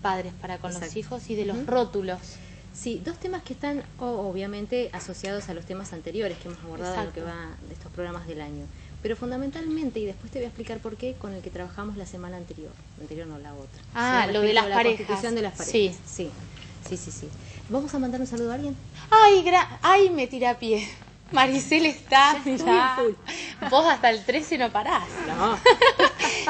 padres para con los Exacto. hijos y de los rótulos. Sí, dos temas que están obviamente asociados a los temas anteriores que hemos abordado en lo que va de estos programas del año. Pero fundamentalmente, y después te voy a explicar por qué, con el que trabajamos la semana anterior. Anterior no, la otra. Ah, lo de las la parejas. constitución de las parejas. Sí. Sí. ¿Vamos a mandar un saludo a alguien? Ay, me tira a pie. Maricel está, mirá, vos hasta el 13 no parás. No.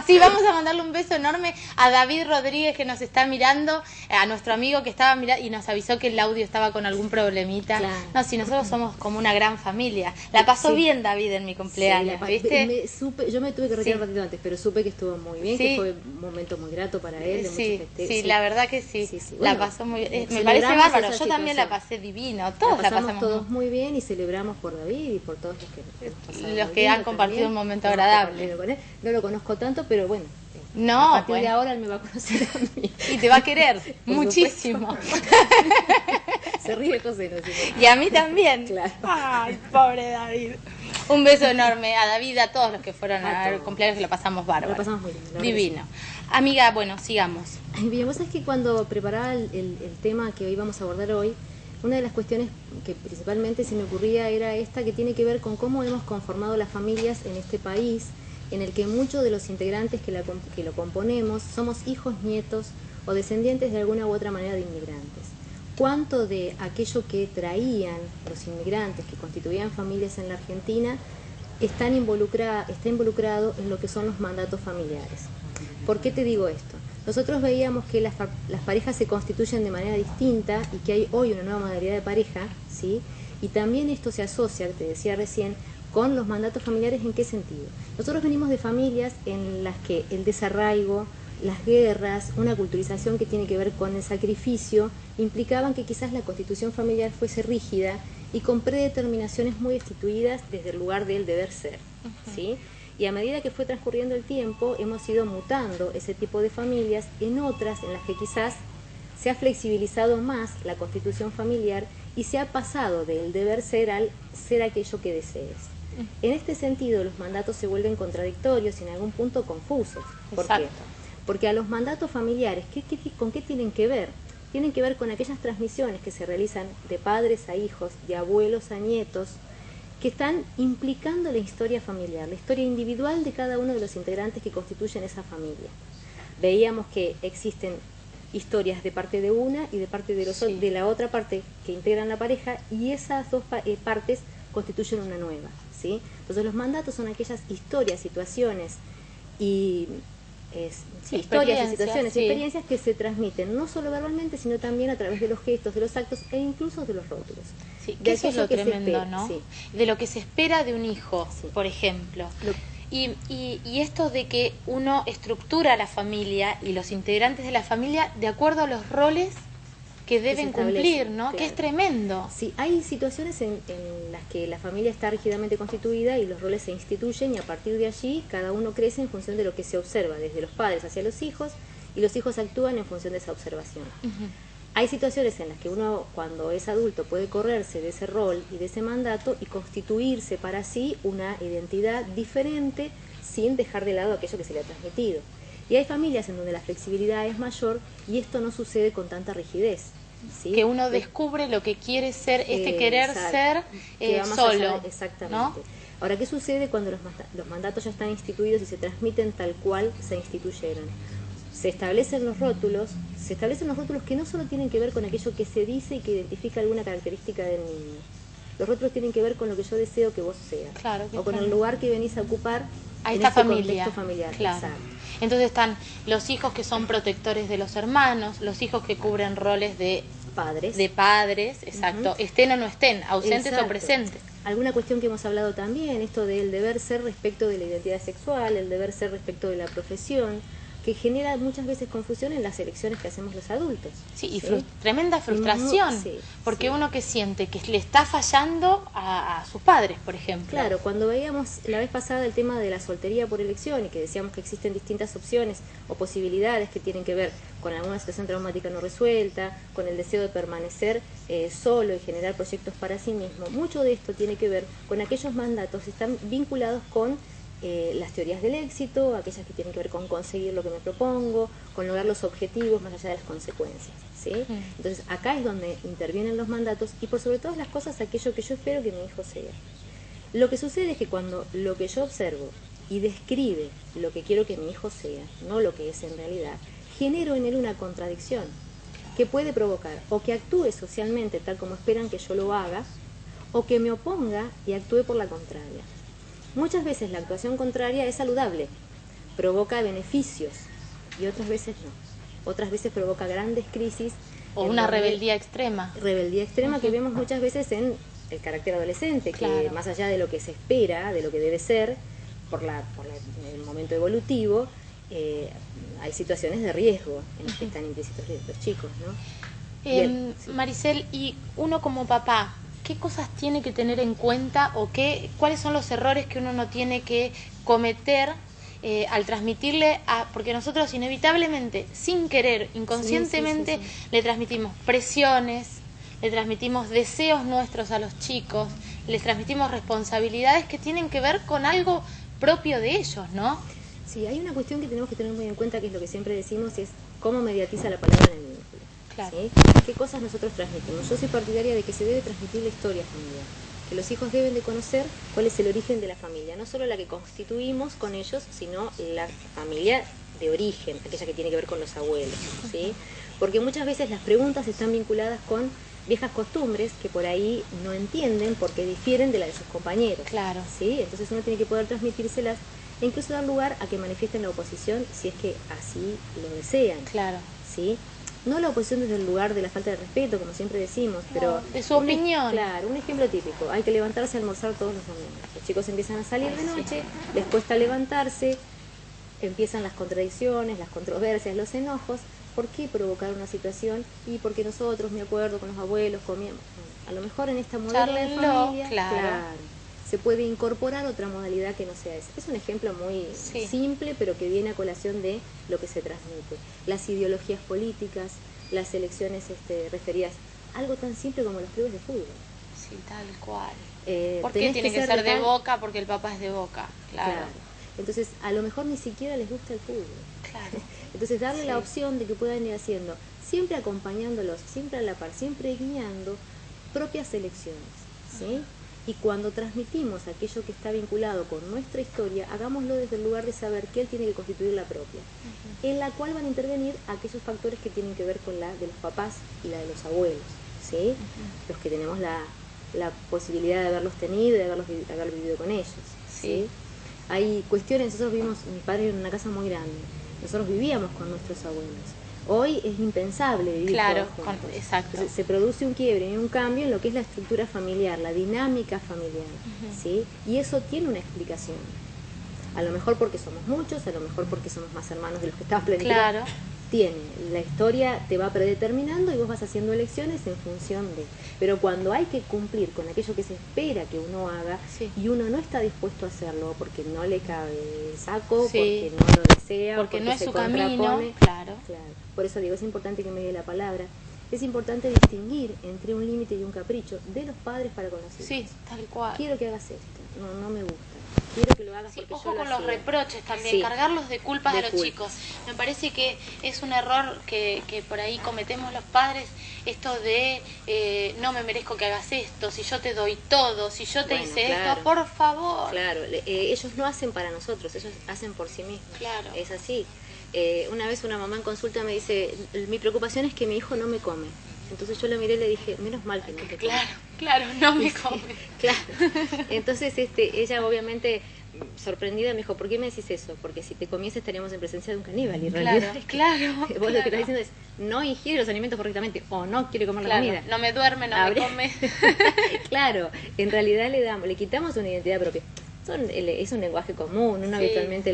Sí, vamos a mandarle un beso enorme a David Rodríguez que nos está mirando, a nuestro amigo que estaba mirando y nos avisó que el audio estaba con algún problemita. Claro. No, si nosotros somos como una gran familia. La pasó bien David en mi cumpleaños, Sí, ¿viste? yo me tuve que retirar un ratito antes, pero supe que estuvo muy bien, que fue un momento muy grato para él, de mucho festejo. Sí, la verdad que sí. Bueno, la pasó muy bien. Me parece bárbaro, yo también la pasé divino, todos la pasamos todos muy bien y celebramos por David y por todos los que han compartido un momento agradable. No lo conozco tanto, pero bueno. No, a partir de ahora él me va a conocer a mí. Y te va a querer muchísimo. Se ríe José, no. Y a mí también. Claro. Ay, pobre David. Un beso enorme a David, a todos los que fueron al cumpleaños, que lo pasamos bárbaro. Lo pasamos muy bien. Divino. Amiga, bueno, sigamos. Bien, vos sabés que cuando preparaba el tema que íbamos a abordar hoy, una de las cuestiones que principalmente se me ocurría era esta que tiene que ver con cómo hemos conformado las familias en este país, en el que muchos de los integrantes que lo componemos somos hijos, nietos o descendientes de alguna u otra manera de inmigrantes. ¿Cuánto de aquello que traían los inmigrantes que constituían familias en la Argentina está involucrado en lo que son los mandatos familiares? ¿Por qué te digo esto? Nosotros veíamos que las parejas se constituyen de manera distinta y que hay hoy una nueva modalidad de pareja, ¿sí? Y también esto se asocia, te decía recién, con los mandatos familiares. ¿En qué sentido? Nosotros venimos de familias en las que el desarraigo, las guerras, una culturización que tiene que ver con el sacrificio, implicaban que quizás la constitución familiar fuese rígida y con predeterminaciones muy instituidas desde el lugar del deber ser, ¿sí? Y a medida que fue transcurriendo el tiempo, hemos ido mutando ese tipo de familias en otras en las que quizás se ha flexibilizado más la constitución familiar y se ha pasado del deber ser al ser aquello que desees. En este sentido, los mandatos se vuelven contradictorios y en algún punto confusos. ¿Por qué? Porque a los mandatos familiares, ¿con qué tienen que ver? Tienen que ver con aquellas transmisiones que se realizan de padres a hijos, de abuelos a nietos, que están implicando la historia familiar, la historia individual de cada uno de los integrantes que constituyen esa familia. Veíamos que existen historias de parte de una y de parte de la otra parte que integran la pareja, y esas dos partes constituyen una nueva, ¿sí? Entonces los mandatos son aquellas historias, situaciones y experiencias que se transmiten no solo verbalmente, sino también a través de los gestos, de los actos e incluso de los rótulos. Sí, que eso es lo tremendo, ¿no? Sí. De lo que se espera de un hijo, por ejemplo. Y esto de que uno estructura la familia y los integrantes de la familia de acuerdo a los roles que deben cumplir, ¿no? Claro. Que es tremendo. Sí, hay situaciones en las que la familia está rígidamente constituida y los roles se instituyen, y a partir de allí cada uno crece en función de lo que se observa, desde los padres hacia los hijos, y los hijos actúan en función de esa observación. Hay situaciones en las que uno, cuando es adulto, puede correrse de ese rol y de ese mandato y constituirse para sí una identidad diferente sin dejar de lado aquello que se le ha transmitido. Y hay familias en donde la flexibilidad es mayor y esto no sucede con tanta rigidez, ¿sí? Que uno descubre lo que quiere ser, querer ser solo. Exactamente. ¿No? Ahora, ¿qué sucede cuando los mandatos ya están instituidos y se transmiten tal cual se instituyeron? Se establecen los rótulos que no solo tienen que ver con aquello que se dice y que identifica alguna característica del niño. Los rótulos tienen que ver con lo que yo deseo que vos seas, claro, o con el lugar que venís a ocupar a en esta este familia. Contexto familiar. Claro. Exacto. Entonces están los hijos que son protectores de los hermanos, los hijos que cubren roles de padres, exacto, estén o no estén, ausentes o presentes. Alguna cuestión que hemos hablado también, esto del deber ser respecto de la identidad sexual, el deber ser respecto de la profesión, que genera muchas veces confusión en las elecciones que hacemos los adultos. Sí, y tremenda frustración, porque uno que siente que le está fallando a sus padres, por ejemplo. Claro, cuando veíamos la vez pasada el tema de la soltería por elección y que decíamos que existen distintas opciones o posibilidades que tienen que ver con alguna situación traumática no resuelta, con el deseo de permanecer solo y generar proyectos para sí mismo, mucho de esto tiene que ver con aquellos mandatos que están vinculados con las teorías del éxito, aquellas que tienen que ver con conseguir lo que me propongo, con lograr los objetivos más allá de las consecuencias, ¿sí? Entonces acá es donde intervienen los mandatos y por sobre todas las cosas aquello que yo espero que mi hijo sea. Lo que sucede es que cuando lo que yo observo y describe lo que quiero que mi hijo sea, no lo que es en realidad, genero en él una contradicción que puede provocar o que actúe socialmente tal como esperan que yo lo haga, o que me oponga y actúe por la contraria. Muchas veces la actuación contraria es saludable, provoca beneficios, y otras veces no. Otras veces provoca grandes crisis. O una rebeldía extrema. Rebeldía extrema que vemos muchas veces en el carácter adolescente, que más allá de lo que se espera, de lo que debe ser, por el momento evolutivo, hay situaciones de riesgo en las que están implícitos los chicos, ¿no? Maricel, y uno como papá, ¿qué cosas tiene que tener en cuenta o cuáles son los errores que uno no tiene que cometer al transmitirle porque nosotros inevitablemente, sin querer, inconscientemente, le transmitimos presiones, le transmitimos deseos nuestros a los chicos, les transmitimos responsabilidades que tienen que ver con algo propio de ellos, ¿no? Sí, hay una cuestión que tenemos que tener muy en cuenta, que es lo que siempre decimos, es cómo mediatiza la palabra en el vínculo. Claro. ¿Sí? ¿Qué cosas nosotros transmitimos? Yo soy partidaria de que se debe transmitir la historia familiar, que los hijos deben de conocer cuál es el origen de la familia, no solo la que constituimos con ellos, sino la familia de origen, aquella que tiene que ver con los abuelos, ¿sí? Porque muchas veces las preguntas están vinculadas con viejas costumbres que por ahí no entienden porque difieren de la de sus compañeros. Claro. ¿Sí? Entonces uno tiene que poder transmitírselas e incluso dar lugar a que manifiesten la oposición si es que así lo desean. Claro. ¿Sí? No la oposición desde el lugar de la falta de respeto, como siempre decimos, pero... de su opinión. Claro, un ejemplo típico. Hay que levantarse a almorzar todos los domingos. Los chicos empiezan a salir de noche, les cuesta levantarse, empiezan las contradicciones, las controversias, los enojos. ¿Por qué provocar una situación? Y porque nosotros, me acuerdo, con los abuelos comíamos. A lo mejor en esta modalidad de familia, claro, se puede incorporar otra modalidad que no sea esa. Es un ejemplo muy simple, pero que viene a colación de lo que se transmite. Las ideologías políticas, las elecciones referidas, algo tan simple como los clubes de fútbol. Sí, tal cual. ¿Por qué tiene que ser de Boca? Porque el papá es de Boca, claro. Entonces, a lo mejor ni siquiera les gusta el fútbol. Claro. Entonces, darle la opción de que puedan ir haciendo, siempre acompañándolos, siempre a la par, siempre guiando propias elecciones, ¿sí? Y cuando transmitimos aquello que está vinculado con nuestra historia, hagámoslo desde el lugar de saber que él tiene que constituir la propia, en la cual van a intervenir aquellos factores que tienen que ver con la de los papás y la de los abuelos, ¿sí? Los que tenemos la posibilidad de haberlos tenido y de haber vivido con ellos, ¿sí? Hay cuestiones, nosotros vivimos, mi padre en una casa muy grande, nosotros vivíamos con nuestros abuelos. Hoy es impensable vivir todos juntos. Exacto. Entonces, se produce un quiebre y un cambio en lo que es la estructura familiar, la dinámica familiar, ¿sí? Y eso tiene una explicación. A lo mejor porque somos muchos, a lo mejor porque somos más hermanos de los que estaban planificados. Claro. Tiene, la historia te va predeterminando y vos vas haciendo elecciones en función de... Pero cuando hay que cumplir con aquello que se espera que uno haga y uno no está dispuesto a hacerlo porque no le cabe el saco, porque no lo desea, porque no es se su camino, claro. Por eso digo, es importante que me dé la palabra. Es importante distinguir entre un límite y un capricho de los padres para con los hijos. Sí, tal cual. Quiero que hagas esto, no me gusta. Quiero que lo hagas porque ojo yo con lo los reproches también, cargarlos de culpas a los chicos. Me parece que es un error que por ahí cometemos los padres, esto de no me merezco que hagas esto, si yo te doy todo, si yo te hice esto, por favor. Claro, ellos no hacen para nosotros, ellos hacen por sí mismos. Claro. Es así. Una vez una mamá en consulta me dice, mi preocupación es que mi hijo no me come. Entonces yo lo miré y le dije, menos mal que no te come. Claro, no me come. Claro. Entonces ella obviamente sorprendida me dijo, ¿por qué me decís eso? Porque si te comiese estaríamos en presencia de un caníbal. Y Claro. Vos lo que estás diciendo es, no ingiere los alimentos correctamente o no quiere comer la comida. No me duerme, no me come. Claro, en realidad le quitamos una identidad propia. Es un lenguaje común, uno habitualmente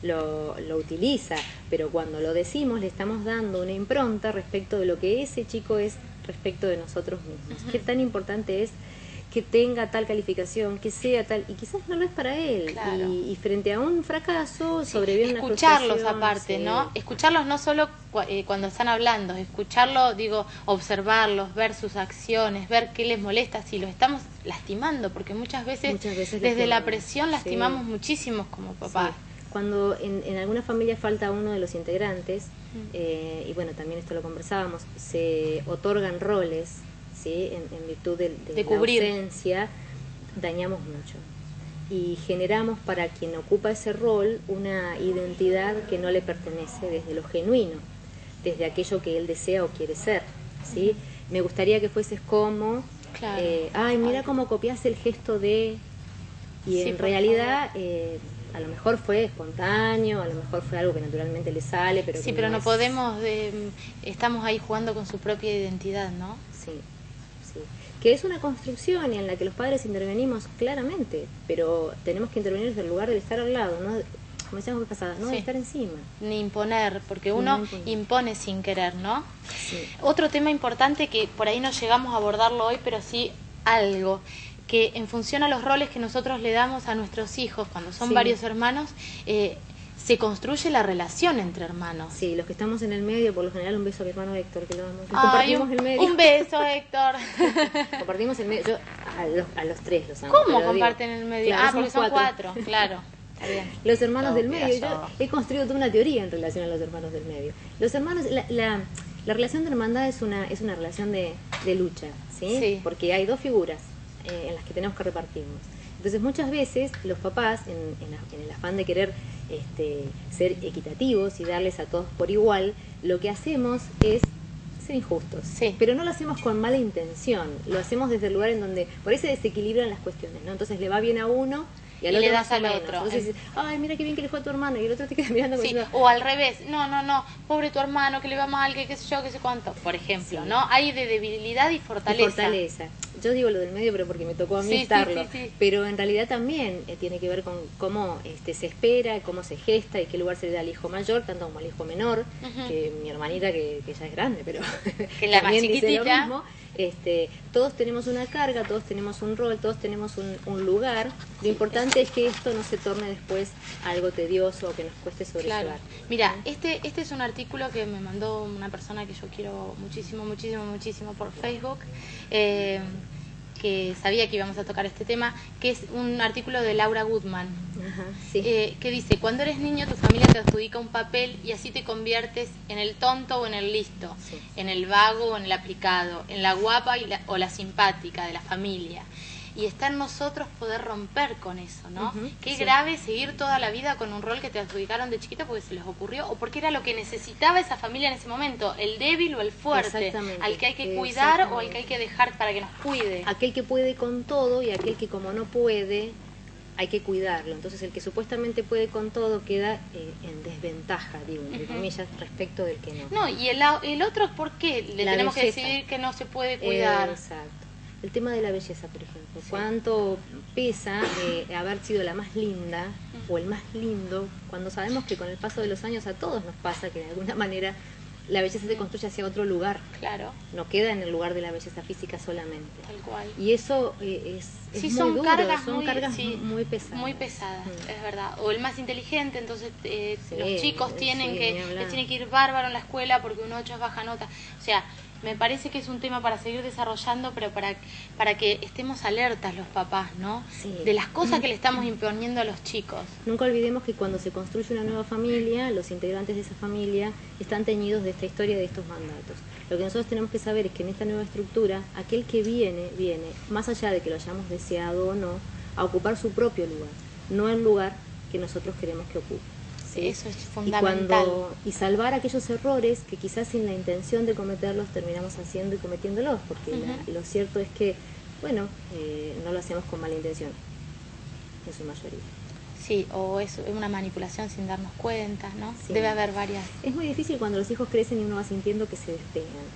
lo utiliza, pero cuando lo decimos le estamos dando una impronta respecto de lo que ese chico es respecto de nosotros mismos. Qué tan importante es que tenga tal calificación, que sea tal, y quizás no lo es para él. Claro. Y frente a un fracaso sobrevive una escucharlos frustración. aparte, Sí. ¿no? Escucharlos no solo cuando están hablando, escucharlo, digo, observarlos, ver sus acciones, ver qué les molesta, si los estamos lastimando, porque muchas veces desde la presión lastimamos muchísimos como papás. Sí. Cuando en alguna familia falta uno de los integrantes, y bueno, también esto lo conversábamos, se otorgan roles, ¿sí? En virtud de la cubrir. ausencia, dañamos mucho. Y generamos para quien ocupa ese rol una identidad que no le pertenece desde lo genuino, desde aquello que él desea o quiere ser, ¿sí? Me gustaría que fueses como, claro. Ay, mira cómo copiaste el gesto de... Y en realidad... a lo mejor fue espontáneo, a lo mejor fue algo que naturalmente le sale, pero... Sí, pero no podemos, estamos ahí jugando con su propia identidad, ¿no? Sí, sí. Que es una construcción y en la que los padres intervenimos claramente, pero tenemos que intervenir desde el lugar de estar al lado, ¿no? Como decíamos pasadas, no de estar encima. Ni imponer, porque uno impone sin querer, ¿no? Sí. Otro tema importante que por ahí no llegamos a abordarlo hoy, pero sí algo, que en función a los roles que nosotros le damos a nuestros hijos, cuando son varios hermanos, se construye la relación entre hermanos. Sí, los que estamos en el medio, por lo general, un beso a mi hermano Héctor, que lo amo. Compartimos el medio. Un beso, Héctor. Compartimos el medio. Yo a los tres los amo. ¿Cómo comparten el medio? Claro, porque son cuatro, claro. Está bien. Los hermanos del medio. Yo he construido toda una teoría en relación a los hermanos del medio. Los hermanos, la relación de hermandad es una relación de lucha, ¿sí? Sí. Porque hay dos figuras en las que tenemos que repartirnos. Entonces muchas veces los papás, en el afán de querer ser equitativos y darles a todos por igual, lo que hacemos es ser injustos. Sí. Pero no lo hacemos con mala intención, lo hacemos desde el lugar en donde por ahí se desequilibran las cuestiones, ¿no? Entonces le va bien a uno y al otro le das más o al menos. otro. Entonces dices, ay, mira qué bien que le fue a tu hermano, y el otro te queda mirando como diciendo, o al revés, no, pobre tu hermano, que le va mal, que qué sé yo, qué sé cuánto, por ejemplo, ¿no? Hay de debilidad y fortaleza. Yo digo lo del medio, pero porque me tocó a mí estarlo. Sí. Pero en realidad también tiene que ver con cómo se espera, cómo se gesta y qué lugar se le da al hijo mayor, tanto como al hijo menor, que mi hermanita que ya es grande, pero que la más dice lo chiquitita. mismo. Todos tenemos una carga, todos tenemos un rol, todos tenemos un lugar. Lo importante es que esto no se torne después algo tedioso o que nos cueste sobrellevar. Claro. Mira, este es un artículo que me mandó una persona que yo quiero muchísimo por Facebook, que sabía que íbamos a tocar este tema, que es un artículo de Laura Goodman. Ajá, sí. Que dice, cuando eres niño tu familia te adjudica un papel y así te conviertes en el tonto o en el listo, en el vago o en el aplicado, en la guapa o la simpática de la familia. Y está en nosotros poder romper con eso, ¿no? Qué grave seguir toda la vida con un rol que te adjudicaron de chiquito porque se les ocurrió o porque era lo que necesitaba esa familia en ese momento, el débil o el fuerte, al que hay que cuidar o al que hay que dejar para que nos cuide. Aquel que puede con todo y aquel que como no puede, hay que cuidarlo. Entonces el que supuestamente puede con todo queda en desventaja, digo, entre comillas, respecto del que no. No, y el otro, ¿por qué le tenemos que decidir que no se puede cuidar? Exacto. El tema de la belleza, por ejemplo. ¿Cuánto pesa haber sido la más linda o el más lindo cuando sabemos que con el paso de los años a todos nos pasa que de alguna manera la belleza se construye hacia otro lugar? Claro. No queda en el lugar de la belleza física solamente. Tal cual. Y eso es muy duro, son cargas muy pesadas. Muy pesadas, es verdad. O el más inteligente, entonces los chicos les tienen que ir bárbaro en la escuela porque un 8 es baja nota. O sea, me parece que es un tema para seguir desarrollando, pero para que estemos alertas los papás, ¿no? Sí. De las cosas que le estamos imponiendo a los chicos. Nunca olvidemos que cuando se construye una nueva familia, los integrantes de esa familia están teñidos de esta historia, de estos mandatos. Lo que nosotros tenemos que saber es que en esta nueva estructura, aquel que viene, más allá de que lo hayamos deseado o no, a ocupar su propio lugar, no el lugar que nosotros queremos que ocupe. ¿Sí? Eso es fundamental. Y salvar aquellos errores que quizás sin la intención de cometerlos terminamos haciendo y cometiéndolos, porque lo cierto es que, bueno, no lo hacemos con mala intención, en su mayoría. Sí, o es una manipulación sin darnos cuenta, ¿no? Sí. Debe haber varias. Es muy difícil cuando los hijos crecen y uno va sintiendo que se despegan,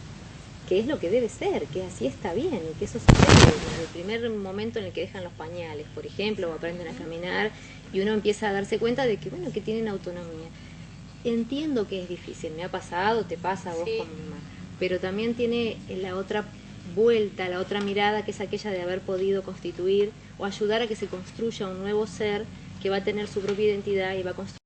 que es lo que debe ser, que así está bien, y que eso sucede desde el primer momento en el que dejan los pañales, por ejemplo, o aprenden a caminar, y uno empieza a darse cuenta de que, bueno, que tienen autonomía. Entiendo que es difícil, me ha pasado, te pasa a vos como mamá, pero también tiene la otra vuelta, la otra mirada, que es aquella de haber podido constituir o ayudar a que se construya un nuevo ser que va a tener su propia identidad y va a construir